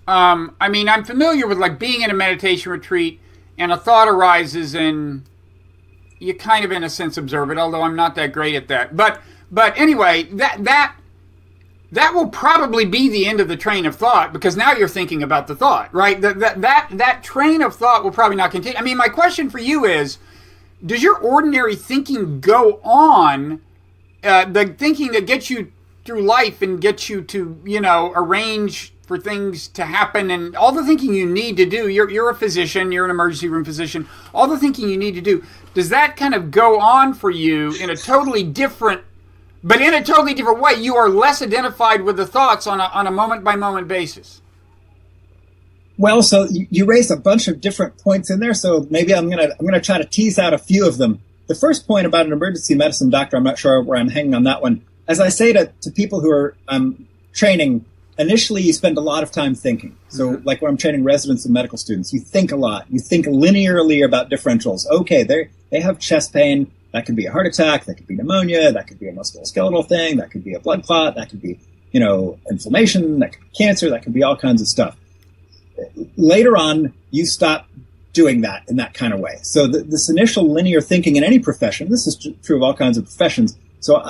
I mean, I'm familiar with like being in a meditation retreat and a thought arises and you kind of in a sense observe it, although I'm not that great at that. But anyway, that will probably be the end of the train of thought because now you're thinking about the thought, right? That train of thought will probably not continue. I mean, my question for you is, does your ordinary thinking go on, the thinking that gets you through life and gets you to, arrange for things to happen and all the thinking you need to do? You're a physician, you're an emergency room physician, all the thinking you need to do, does that kind of go on for you in a totally different way? You are less identified with the thoughts on a moment-by-moment basis. Well, so you raised a bunch of different points in there, so maybe I'm gonna try to tease out a few of them. The first point about an emergency medicine doctor, I'm not sure where I'm hanging on that one. As I say to people who are training, initially you spend a lot of time thinking. So like when I'm training residents and medical students, you think a lot. You think linearly about differentials. Okay, they have chest pain. That could be a heart attack. That could be pneumonia. That could be a musculoskeletal thing. That could be a blood clot. That could be, inflammation. That could be cancer. That could be all kinds of stuff. Later on, you stop doing that in that kind of way. So this initial linear thinking in any profession, this is true of all kinds of professions. So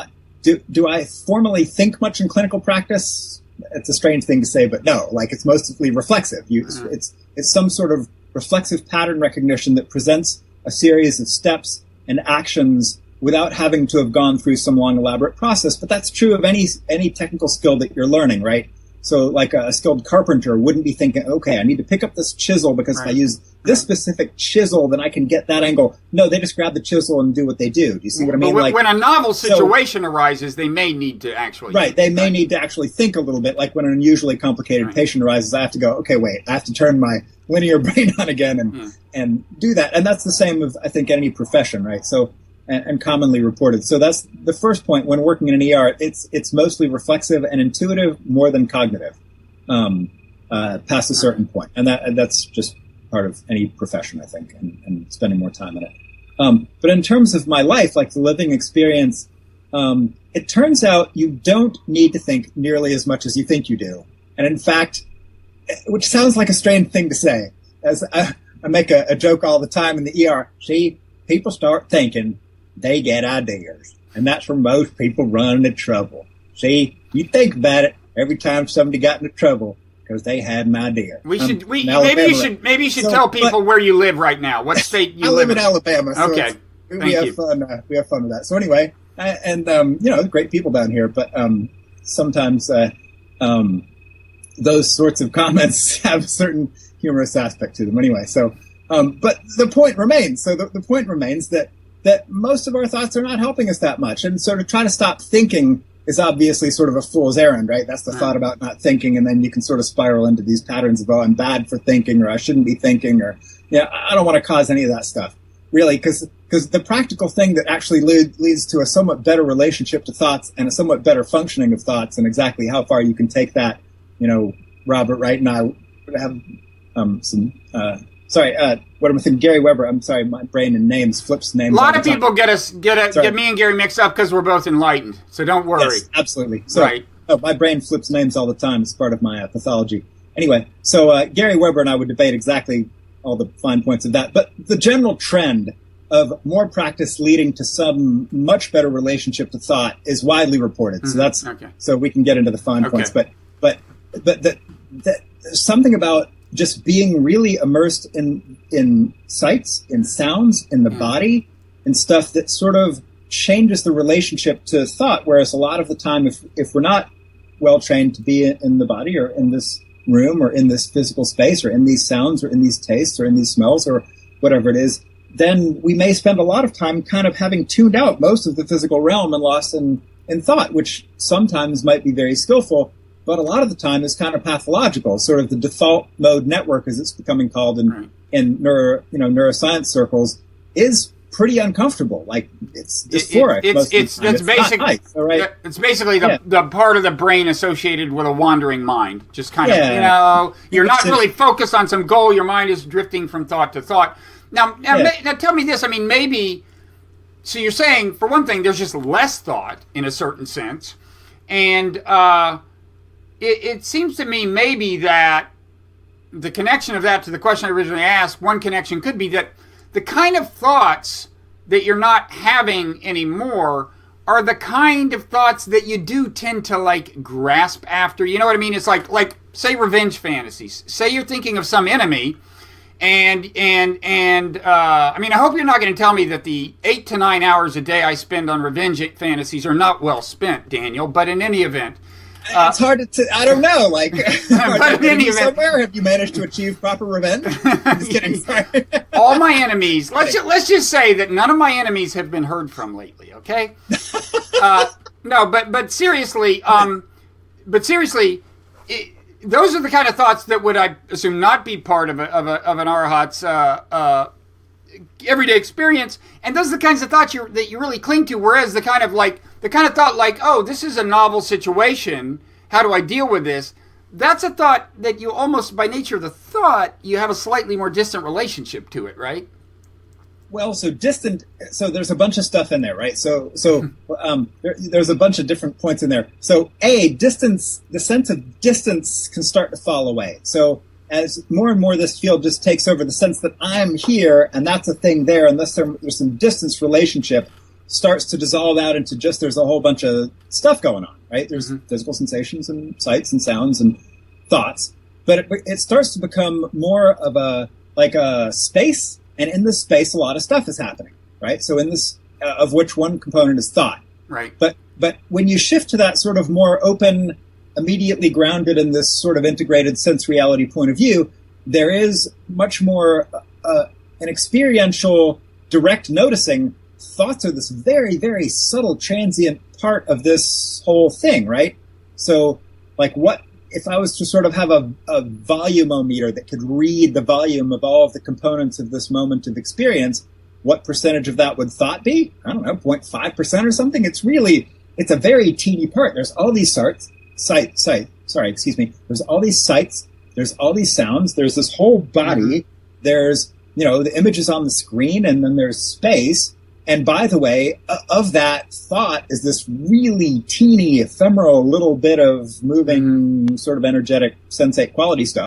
do I formally think much in clinical practice? It's a strange thing to say, but no, like it's mostly reflexive. It's some sort of reflexive pattern recognition that presents a series of steps and actions without having to have gone through some long elaborate process. But that's true of any technical skill that you're learning, right? So like a skilled carpenter wouldn't be thinking, okay, I need to pick up this chisel because if I use this specific chisel, then I can get that angle. No, they just grab the chisel and do what they do. Do you see what I mean? But when a novel situation arises, they may need to actually... Right, they may need to actually think a little bit. Like when an unusually complicated patient arises, I have to go, okay, wait, I have to turn my linear brain on again and do that. And that's the same of, I think, any profession, right? So, and commonly reported. So that's the first point. When working in an ER, it's mostly reflexive and intuitive more than cognitive, past a certain point. And that's just part of any profession, I think, and spending more time in it. But in terms of my life, like the living experience, it turns out you don't need to think nearly as much as you think you do. And in fact, which sounds like a strange thing to say, as I make a joke all the time in the ER. See, people start thinking, they get ideas. And that's where most people run into trouble. See, you think about it every time somebody got into trouble because they had an idea. Maybe you should tell people where you live right now. What state you live in? I live in Alabama. So okay. We have fun with that. So anyway, great people down here, but sometimes those sorts of comments have a certain humorous aspect to them anyway. So, but the point remains. So the point remains that most of our thoughts are not helping us that much. And so to try to stop thinking is obviously sort of a fool's errand, right? That's the thought about not thinking. And then you can sort of spiral into these patterns of, oh, I'm bad for thinking, or I shouldn't be thinking, or, I don't want to cause any of that stuff, really, because the practical thing that actually leads to a somewhat better relationship to thoughts and a somewhat better functioning of thoughts, and exactly how far you can take that, Robert Wright and I have what am I thinking? Gary Weber. I'm sorry, my brain and names flips names. A lot of people get me and Gary mixed up because we're both enlightened. So don't worry. Yes, absolutely. So, right. Oh, my brain flips names all the time. It's part of my pathology. Anyway, so Gary Weber and I would debate exactly all the fine points of that. But the general trend of more practice leading to some much better relationship to thought is widely reported. So that's so we can get into the fine points. But there's something about just being really immersed in sights, in sounds, in the body, and stuff that sort of changes the relationship to thought. Whereas a lot of the time, if we're not well trained to be in the body or in this room or in this physical space or in these sounds or in these tastes or in these smells or whatever it is, then we may spend a lot of time kind of having tuned out most of the physical realm and lost in thought, which sometimes might be very skillful, but a lot of the time is kind of pathological, sort of the default mode network, as it's becoming called in neuroscience circles, is pretty uncomfortable. Like it's dysphoric. It's basically the part of the brain associated with a wandering mind. Just kind of, you're not really focused on some goal. Your mind is drifting from thought to thought. Now tell me this. I mean, maybe. So you're saying, for one thing, there's just less thought in a certain sense, and it seems to me maybe that the connection of that to the question I originally asked, one connection could be that the kind of thoughts that you're not having anymore are the kind of thoughts that you do tend to like grasp after. You know what I mean? It's like say revenge fantasies. Say you're thinking of some enemy, and I mean, I hope you're not going to tell me that the 8 to 9 hours a day I spend on revenge fantasies are not well spent, Daniel. But in any event, it's hard to. I don't know. Like, but in any event, somewhere have you managed to achieve proper revenge? Just kidding. Sorry. All my enemies. Let's just say that none of my enemies have been heard from lately. Okay. No, but seriously, those are the kind of thoughts that would, I assume, not be part of an arahat's everyday experience, and those are the kinds of thoughts that you really cling to. Whereas the kind of thought like, oh, this is a novel situation, how do I deal with this? That's a thought that you almost, by nature of the thought, you have a slightly more distant relationship to it, right? Well, so there's a bunch of stuff in there, right? There's a bunch of different points in there. So distance, the sense of distance can start to fall away. So as more and more this field just takes over, the sense that I'm here and that's a thing there, unless there's some distance relationship, starts to dissolve out into just there's a whole bunch of stuff going on, right? There's physical sensations and sights and sounds and thoughts, but it starts to become more of a space. And in this space, a lot of stuff is happening, right? So in this, of which one component is thought. Right. But when you shift to that sort of more open, immediately grounded in this sort of integrated sense reality point of view, there is much more an experiential, direct noticing. Thoughts are this very, very subtle, transient part of this whole thing, right? So, like, what if I was to sort of have a volumeometer that could read the volume of all of the components of this moment of experience, what percentage of that would thought be? I don't know, 0.5% or something? It's a very teeny part. There's all these there's all these sights, there's all these sounds, there's this whole body, there's, the images on the screen, and then there's space. And by the way, of that thought is this really teeny, ephemeral little bit of moving sort of energetic sensate quality stuff.